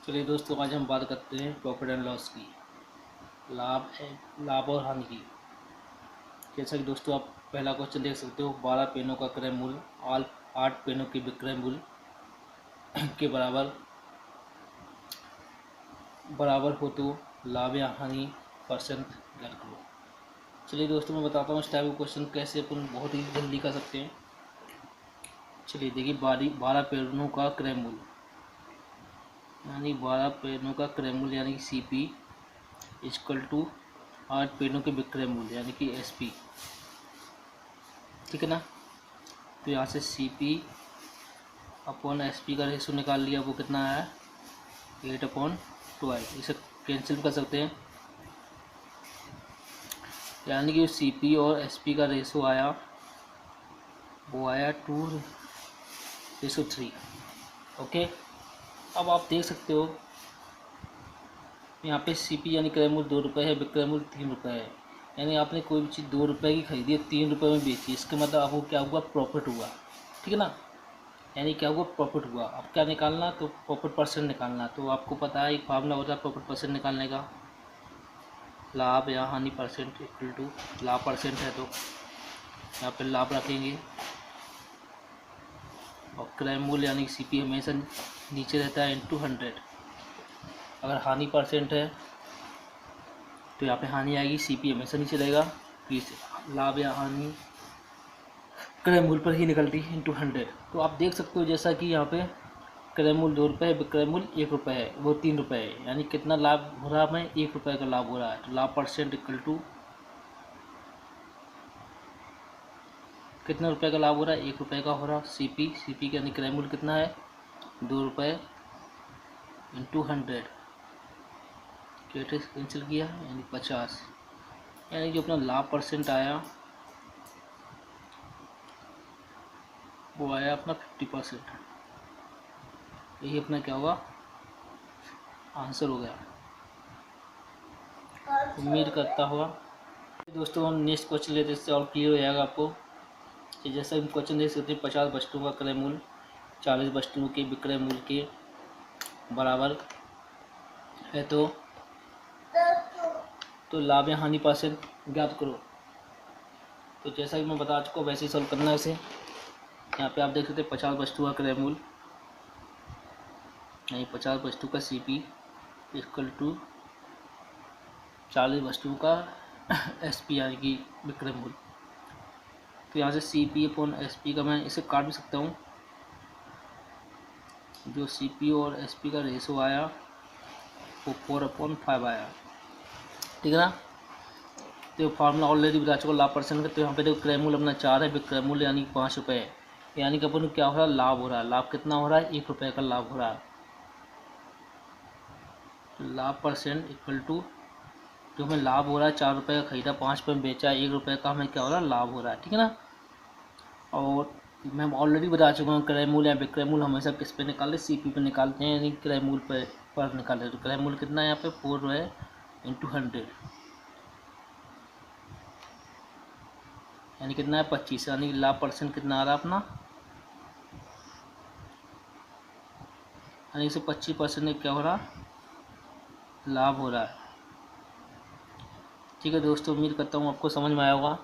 चलिए दोस्तों, आज हम बात करते हैं प्रॉफिट एंड लॉस की। लाभ और हानि की। जैसा कि दोस्तों आप पहला क्वेश्चन देख सकते हो, 12 पेनों का क्रय मूल्य 8 पेनों के विक्रय मूल्य के बराबर हो तो लाभ या हानि परसेंट ज्ञात करो। चलिए दोस्तों, मैं बताता हूँ इस टाइप का क्वेश्चन कैसे अपन बहुत ही जल्दी कर सकते हैं। चलिए देखिए, 12 पेनों का क्रय मूल्य यानी 12 पेनों का क्रय मूल्य यानी कि CP इक्वल टू 8 पेनों के विक्रय मूल्य यानी कि SP। ठीक है ना। तो यहाँ से CP अपॉन SP का रेशो निकाल लिया, वो कितना है 8/12। इसे कैंसिल कर सकते हैं, यानी कि CP और SP का रेशो आया, वो आया 2:3। ओके, अब आप देख सकते हो यहाँ पे CP यानी क्रय मूल्य 2 रुपये है, विक्रय मूल्य 3 रुपये है। यानी आपने कोई भी चीज़ 2 रुपये की खरीदी है, 3 रुपये में बेची, इसका मतलब आपको क्या हुआ, प्रॉफिट हुआ। ठीक है ना। यानी क्या हुआ, प्रॉफिट हुआ। अब क्या निकालना, तो प्रॉफिट परसेंट निकालना। तो आपको पता है एक फार्मूला होता है प्रॉफिट परसेंट निकालने का, लाभ या हानि परसेंट इक्वल टू, लाभ परसेंट है तो यहाँ पे लाभ रखेंगे और क्रय मूल्य यानी CP हमेशा नीचे रहता है इंटू 100। अगर हानि परसेंट है तो यहाँ पे हानि आएगी, CP हमेशा नीचे रहेगा, फिर लाभ या हानि क्रय मूल्य पर ही निकलती है इंटू 100। तो आप देख सकते हो जैसा कि यहाँ पे क्रय मूल्य 2 रुपये है, विक्रय मूल्य 1 रुपये है, वो 3 रुपये है। यानी कितना लाभ हो रहा है, हमें 1 रुपये का लाभ हो रहा है। तो लाभ परसेंट इक्वल टू कितने रुपये का लाभ हो रहा है, 1 रुपये का हो रहा। CP का क्रय मूल्य कितना है 2 रुपये इंटू 100, कैंसिल किया यानी 50। यानी जो अपना लाभ परसेंट आया वो आया अपना 50%। यही अपना क्या हुआ, आंसर हो गया। उम्मीद करता हुआ दोस्तों हम नेक्स्ट क्वेश्चन लेते हैं, इससे और क्लियर हो जाएगा आपको। कि जैसे हम क्वेश्चन देख सकते हैं, 50 वस्तुओं का क्रय मूल्य 40 वस्तुओं के विक्रय मूल्य के बराबर है तो लाभ या हानि परसेंट ज्ञात करो। तो जैसा कि मैं बता चुका हूँ वैसे ही सॉल्व करना है इसे। यहाँ पे आप देख सकते हैं 50 वस्तुओं का क्रय मूल्य यानी 50 वस्तु का CP इक्वल टू 40 वस्तुओं का SP यानी कि विक्रय मूल्य। तो यहाँ से CP अपॉन SP का मैं इसे काट भी सकता हूँ। जो CP और SP का रेशो आया वो 4/5 आया। ठीक है ना। तो फार्मूला ऑलरेडी बता चुका लाभ परसेंट का। तो यहाँ पे देखो क्रय मूल्य अपना 4 है, विक्रय मूल्य यानी 5 रुपये है। यानी कि अपन क्या हो रहा है, लाभ हो रहा है। लाभ कितना हो रहा है, 1 रुपये का लाभ हो रहा है। तो लाभ परसेंट इक्वल टू जो हमें लाभ हो रहा है, 4 रुपये का खरीदा, 5 रुपये में बेचा, 1 रुपये का हमें क्या हो रहा है, लाभ हो रहा है। ठीक है ना। और मैं ऑलरेडी बता चुका हूँ क्रय मूल्य या विक्रय मूल्य हमेशा किस पे निकाले, CP पे निकालते हैं, यानी क्रय मूल्य पर निकाले। तो क्रय मूल्य कितना है यहाँ पे 4 रुपये इंटू 100 यानी कितना है 25। यानी लाभ परसेंट कितना आ रहा है अपना, यानी इसे 25% क्या हो रहा, लाभ हो रहा है। ठीक है दोस्तों, उम्मीद करता हूँ आपको समझ में आया होगा।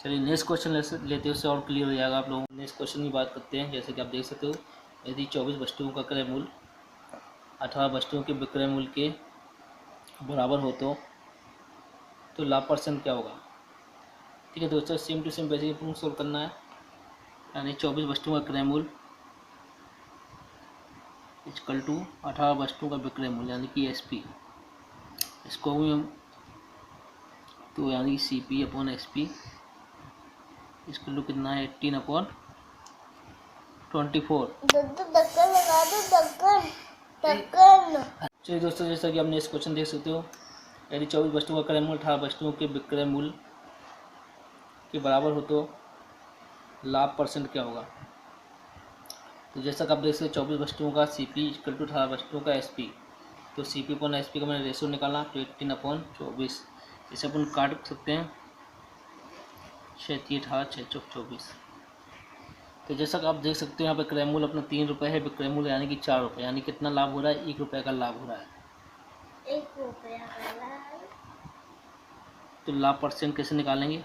चलिए नेक्स्ट क्वेश्चन लेते हैं, उससे और क्लियर हो जाएगा आप लोगों। नेक्स्ट क्वेश्चन की बात करते हैं। जैसे कि आप देख सकते हो, यदि 24 वस्तुओं का क्रय मूल्य 18 वस्तुओं के विक्रय मूल्य के बराबर हो तो लाभ परसेंट क्या होगा। ठीक है दोस्तों, सेम टू सेम वैसे ही सोल्व करना है। यानी 24 वस्तुओं का क्रय मूल्य इक्वल टू 18 वस्तुओं का विक्रय मूल्य यानी कि SP। इसको भी हम तो यानी CP अपॉन SP इसको लो कितना है 18/24। चलिए दोस्तों, जैसा कि आप नेक्स्ट क्वेश्चन देख सकते हो, यदि 24 वस्तुओं का क्रय मूल्य 18 वस्तुओं के विक्रय मूल्य के बराबर हो तो लाभ परसेंट क्या होगा। तो जैसा कि आप देख सकते 24 वस्तुओं का CP इक्वल टू 18 वस्तुओं का SP। तो CP अपॉन SP का मैंने रेशो निकाला, तो 18/24। इसे अपन काट सकते हैं, 6 × 18 = 6 × 24। तो जैसा कि आप देख सकते हो यहाँ पे क्रय मूल्य अपना 3 रुपये है, विक्रय मूल्य यानी कि 4 रुपये, यानी कितना लाभ हो रहा है, 1 रुपये का लाभ हो रहा है। 1 रुपया का लाभ। तो लाभ परसेंट कैसे निकालेंगे,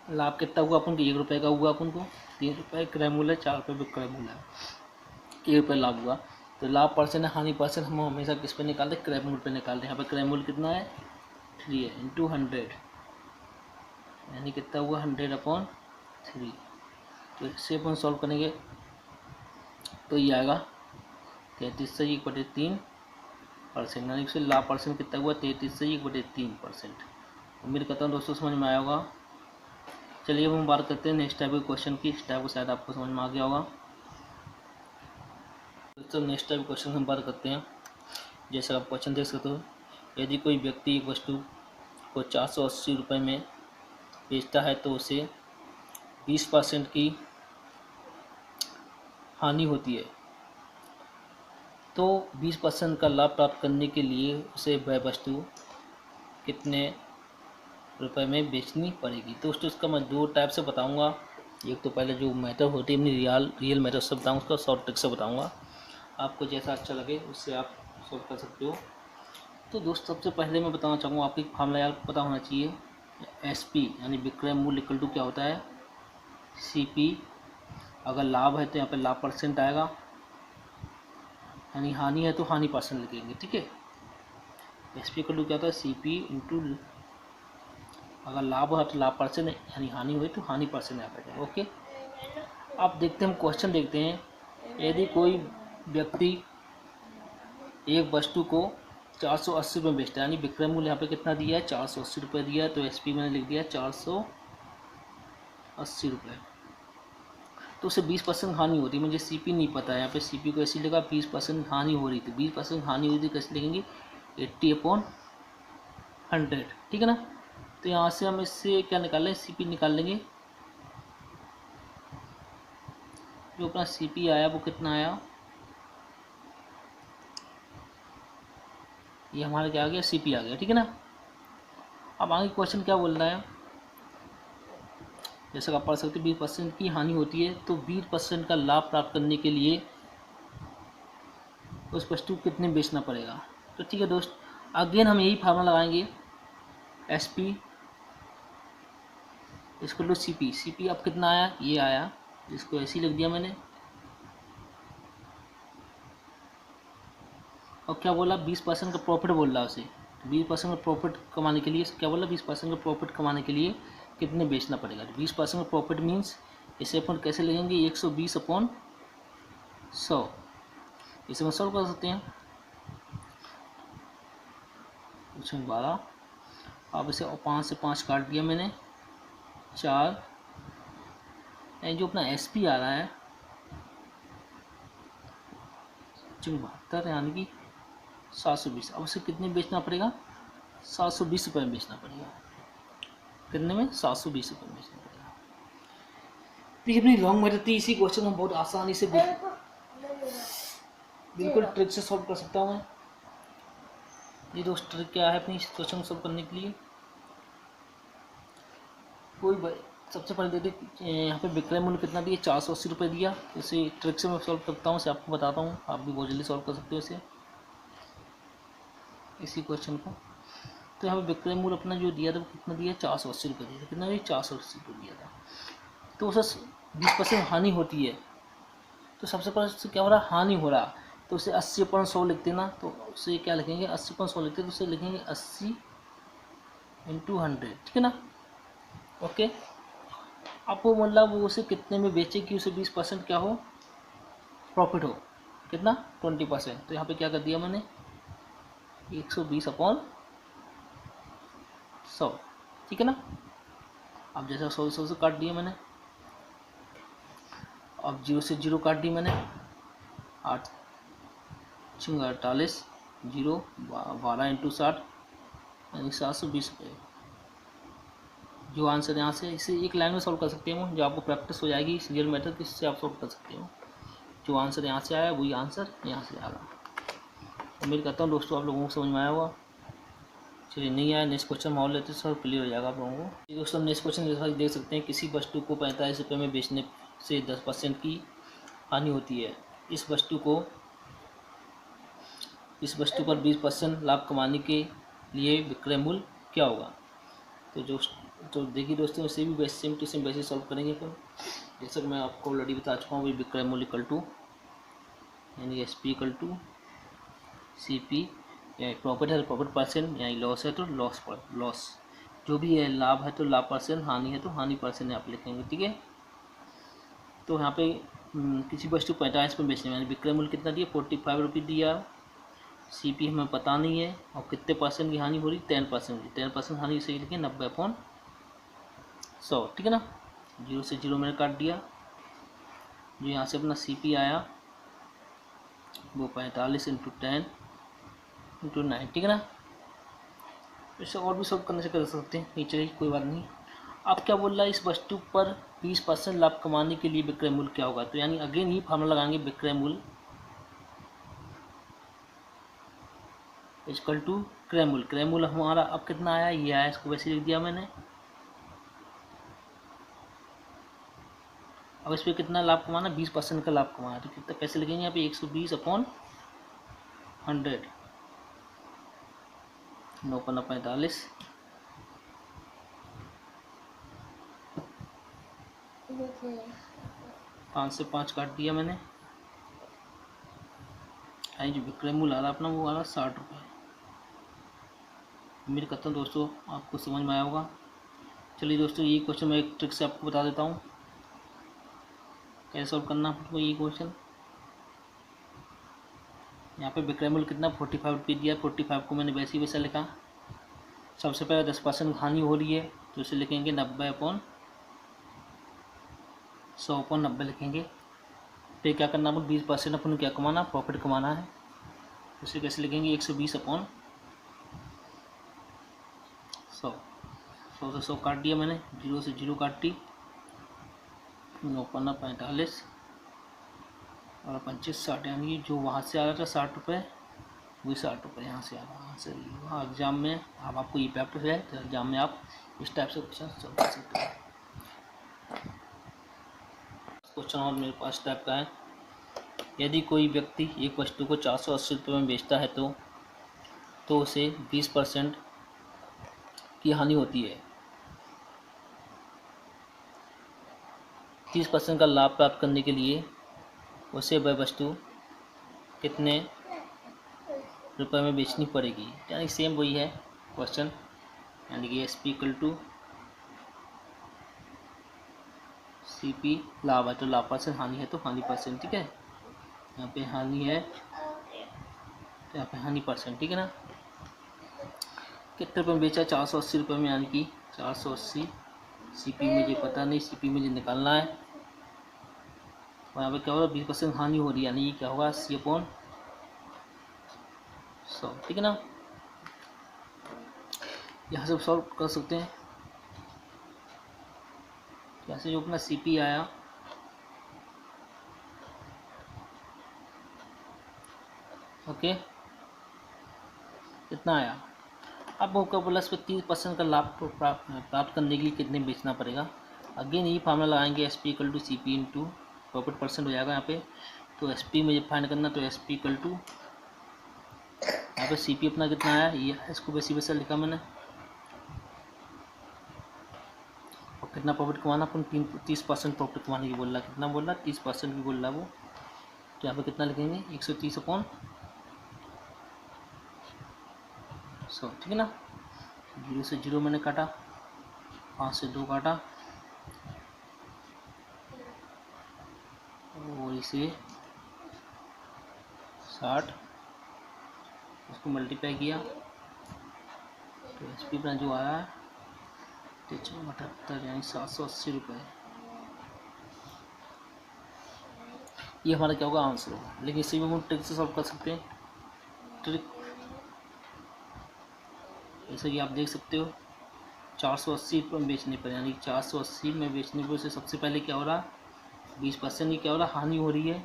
लाभ कितना हुआ अपन को, 1 रुपये का हुआ अपन को, 3 रुपये क्रय मूल्य, 4 रुपये विक्रय मूल्य है, 1 रुपये लाभ हुआ। तो लाभ परसेंट है, हानि परसेंट हम हमेशा किस पे निकालते हैं, क्रय मूल्य पे निकालते हैं। यहाँ पे क्रय मूल्य कितना है, 3 है, इंटू 100, यानी कितना हुआ 100/3। तो इससे अपन सॉल्व करेंगे तो ये आएगा 33 से 1/3%, यानी कि लाभ परसेंट कितना हुआ, 33 से 1/3%। उम्मीद करता हूँ दोस्तों समझ में आया होगा। चलिए अब हम बात करते हैं नेक्स्ट टाइप के क्वेश्चन की। इस टाइप को शायद आपको समझ में आ गया होगा। दोस्तों नेक्स्ट टाइप क्वेश्चन हम बात करते हैं। जैसे आप क्वेश्चन देख सकते हो, यदि कोई व्यक्ति एक वस्तु को 480 रुपये में बेचता है तो उसे 20% की हानि होती है, तो 20% का लाभ प्राप्त करने के लिए उसे वह वस्तु कितने रुपए में बेचनी पड़ेगी। तो दोस्तों इसका मैं 2 टाइप से बताऊंगा। एक तो पहले जो मेथड होती है अपनी रियल मेथड से बताऊँगा, उसका शॉर्ट ट्रिक से बताऊंगा। आपको जैसा अच्छा लगे उससे आप सॉल्व कर सकते हो। तो दोस्त सबसे पहले मैं बताना चाहूँगा, आपको एक फार्मूला यार पता होना चाहिए। SP यानी विक्रय मूल्य इक्वल टू क्या होता है, CP। अगर लाभ है तो यहाँ पे लाभ परसेंट आएगा, यानी हानि है तो हानि परसेंट लिखेंगे, ठीक है। SP इक्वल टू क्या होता है, CP इंटू, अगर लाभ है तो लाभ परसेंट, यानी हानि हुई तो हानि परसेंट यहाँ पे। ओके, अब देखते हैं, हम क्वेश्चन देखते हैं। यदि कोई व्यक्ति एक वस्तु को 480 रुपये बेचता है, यानी विक्रय मूल्य यहाँ पे कितना दिया है, 480 रुपये दिया है, तो SP मैंने लिख दिया 480 रुपये। तो उसे 20% हानि होती है, मुझे CP नहीं पता है, यहाँ पे CP को ऐसे लगा 20% हानि हो रही थी। 20% हानि हुई थी, कैसे लिखेंगे, 80/100, ठीक है ना। तो यहाँ से हम इससे क्या निकाल लें, CP निकाल लेंगे। जो अपना CP आया वो कितना आया, ये हमारा क्या आ गया, CP आ गया, ठीक है ना। अब आगे क्वेश्चन क्या बोल रहा है, जैसा कि आप पढ़ सकते हैं, 20% की हानि होती है, तो 20% का लाभ प्राप्त करने के लिए उस वस्तु को कितने बेचना पड़ेगा। तो ठीक है दोस्त, अगेन हम यही फार्मूला लगाएंगे, SP इसको लो CP। CP अब कितना आया, ये आया, इसको ऐसे ही लिख दिया मैंने। और क्या बोला, 20% का प्रॉफिट बोल रहा है उसे। 20% का प्रॉफिट कमाने के लिए क्या बोला, 20% का प्रॉफिट कमाने के लिए कितने बेचना पड़ेगा। 20% का प्रॉफिट मीन्स इसे अपन कैसे लेंगे, 120/100। इसे हम सॉल्व कर सकते हैं। 12, अब इसे 5 से 5 काट दिया मैंने, 4, जो अपना SP आ रहा है 72, यानी कि 720। अब उसे कितने बेचना पड़ेगा, 720 रुपये में बेचना पड़ेगा। कितने में, 720 रुपये में बेचना पड़ेगा। देखिए अपनी लॉन्ग मेथड थी, इसी क्वेश्चन को बहुत आसानी से बिल्कुल ट्रिक से सॉल्व कर सकता हूँ मैं। ये दोस्त ट्रिक क्या है अपनी क्वेश्चन को सॉल्व करने के लिए, कोई सबसे पहले देखिए यहाँ पे विक्रय मूल्य कितना दिया, 480 रुपये दिया। इसे ट्रिक से मैं सॉल्व करता हूँ, इसे आपको बताता हूँ, आप भी बहुत जल्दी सॉल्व कर सकते हो इसी क्वेश्चन को। तो यहाँ पे विक्रय मूल्य अपना जो दिया था वो कितना दिया, 480 रुपये दिया था। कितना दिया, 480 रुपये दिया था। तो उसे 20% हानि होती है, तो सबसे पहले क्या हो रहा है, हानि हो रहा। तो उसे 80/100 लिखते ना, तो उसे क्या लिखेंगे, 80/100 लिखते तो उसे लिखेंगे 80 × 100, ठीक है ना। ओके, आपको मतलब वो उसे कितने में बेचे कि उसे 20% क्या हो, प्रॉफिट हो, कितना, 20%। तो यहाँ पे क्या कर दिया मैंने, 120/100, ठीक है ना। अब जैसा 100 से काट दिया मैंने, अब 0 से 0 काट दी मैंने, 8 × 48, 0, 12 × 60, यानी 720 रुपये। जो आंसर यहाँ से, इसे एक लाइन में सॉल्व कर सकते हो, जो आपको प्रैक्टिस हो जाएगी इस रियल मेथड, इससे आप सॉल्व कर सकते हो। जो आंसर यहाँ से आया वही आंसर यहाँ से आएगा। उम्मीद करता हूँ दोस्तों आप लोगों को समझ में आया होगा। चलिए नहीं आया, नेक्स्ट क्वेश्चन मान लेते हैं, सब क्लियर हो जाएगा आप लोगों को। दोस्तों नेक्स्ट क्वेश्चन जैसा देख सकते हैं, किसी वस्तु को 45 रुपये में बेचने से 10% की हानि होती है। इस वस्तु पर 20% लाभ कमाने के लिए विक्रय मूल्य क्या होगा। तो देखिए दोस्तों, इसे भी सेम टू सेम वैसे सॉल्व करेंगे अपन। जैसा कि मैं आपको ऑलरेडी बता चुका हूँ, विक्रय मूल्य इक्वल टू यानी SP इक्वल टू CP, या प्रॉफिट है तो प्रॉफिट परसेंट, या लॉस है तो लॉस, जो भी है, लाभ है तो लाभ परसेंट, हानि है तो हानि परसेंट आप लिखेंगे। ठीक है, तो यहाँ पे किसी वस्तु 45 में बेचने में विक्रय मूल्य कितना दिया, 45 रुपये दिया। CP हमें पता नहीं है, और कितने परसेंट की हानि हो रही, 10% की। 10% हानि इसे लिखें 90/100। ठीक है ना, 0 से 0 मैंने काट दिया। जो यहाँ से अपना CP आया वो 45 × 10 × 9। ठीक है ना, इससे और भी सॉल्व करने से कर सकते हैं, नहीं चलिए कोई बात नहीं। अब क्या बोल रहा है, इस वस्तु पर 20% लाभ कमाने के लिए विक्रय मूल्य क्या होगा। तो यानी अगेन ही फार्मूला लगाएंगे, विक्रय मूल्य इक्वल टू क्रय मूल्य। क्रय मूल्य हमारा अब कितना आया, ये आया, इसको वैसे लिख दिया मैंने। अब इस पर कितना लाभ कमाना, 20% का लाभ कमाना। तो कितना कैसे लिखेंगे यहाँ पे, 120/100, 9×45, 5 से 5 काट दिया मैंने। जो विक्रय मूल्य आ रहा अपना वो आ रहा 60 रुपये। उम्मीद करता हूँ दोस्तों आपको समझ में आया होगा। चलिए दोस्तों, ये क्वेश्चन मैं एक ट्रिक से आपको बता देता हूँ कैसे सॉल्व करना आपको ये क्वेश्चन। यहाँ पे विक्रय मूल्य कितना 45 रुपये दिया, 45 को मैंने वैसे ही वैसा लिखा। सबसे पहले 10% हानि हो रही है तो इसे लिखेंगे 90/100/90 लिखेंगे। फिर क्या करना, अपन 20% अपन क्या कमाना, प्रॉफिट कमाना है। उसे कैसे लिखेंगे, 120/100। 100 से 100 काट दिया मैंने, 0 से 0 काट दी, 9×45 और 25 60, यानी जो वहाँ से आ रहा था 60 रुपये, वही 60 रुपये यहाँ से आ रहा। वहाँ से वहाँ एग्जाम में अब आपको ये प्रैक्टिस है, तो एग्जाम में आप इस टाइप से क्वेश्चन सॉल्व कर सकते हैं। क्वेश्चन और मेरे पास टाइप का है, यदि कोई व्यक्ति एक वस्तु को 480 रुपये में बेचता है तो उसे 20% की हानि होती है। 30% का लाभ प्राप्त करने के लिए उसे वह वस्तु कितने रुपए में बेचनी पड़ेगी। यानी सेम वही है क्वेश्चन, यानी कि SP इक्वल टू CP, लाभ है तो लाभ परसेंट, हानि है तो हानि परसेंट। ठीक है, यहाँ पे हानि है तो यहाँ पे हानि परसेंट। ठीक है ना, कितने रुपये में बेचा, 480 रुपये में, यानी कि 480। CP मुझे पता नहीं, CP मुझे निकालना है। और यहाँ पे क्या होगा, 20% हानि हो रही है, यानी ये क्या होगा, 80/100। ठीक है ना, यहाँ से सॉल्व कर सकते हैं। यहाँ से जो अपना CP आया, ओके, कितना आया। अब वो क्या बोला, इस पर 30% का लाभ प्राप्त करने के लिए कितने बेचना पड़ेगा। अगेन यही फार्मूला लगाएंगे, SP equal to CP into profit percent हो जाएगा यहाँ पे। तो SP मुझे फाइंड करना, तो SP इक्वल टू, यहाँ पे CP अपना कितना आया, ये इसको वैसे वैसा लिखा मैंने। और कितना प्रॉफिट कमाना, अपन 30% प्रॉफिट कमाने की बोल रहा, कितना बोल रहा, 30% की बोल रहा वो। तो यहाँ पे कितना लिखेंगे, 130/100। ठीक है ना, 0 से 0 मैंने काटा, 5 से 2 काटा, और इसे 60, इसको मल्टीप्लाई किया तो SP अपना जो आया 78, यानी 780 रुपये। ये हमारा क्या होगा, आंसर होगा। लेकिन इसी में हम ट्रिक से सॉल्व कर सकते हैं। ट्रिक जैसे कि आप देख सकते हो, 480 रुपये में बेचने पर, यानी 480 में बेचने पर से सबसे पहले क्या हो रहा, 20% ही क्या हो रहा, हानि हो रही है।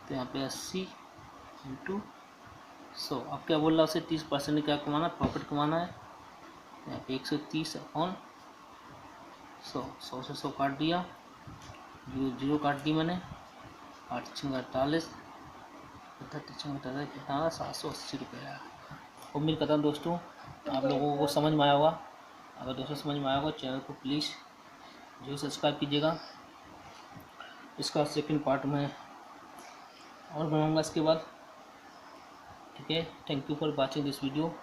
तो यहाँ पे 80 × सो अब क्या बोल रहा है उसे 30% क्या कमाना, प्रॉफिट कमाना है। यहाँ पे 130 अपॉन 100 से 100 काट दिया, 0 काट दी मैंने, 8×48 कितना 780 रुपये आया। उम्मीद करता हूँ दोस्तों आप लोगों को समझ में आया होगा। अगर दोस्तों समझ में आया होगा चैनल को प्लीज़ जो सब्सक्राइब कीजिएगा। इसका सेकंड पार्ट में और बनाऊंगा इसके बाद। ठीक है, thank you for watching this video.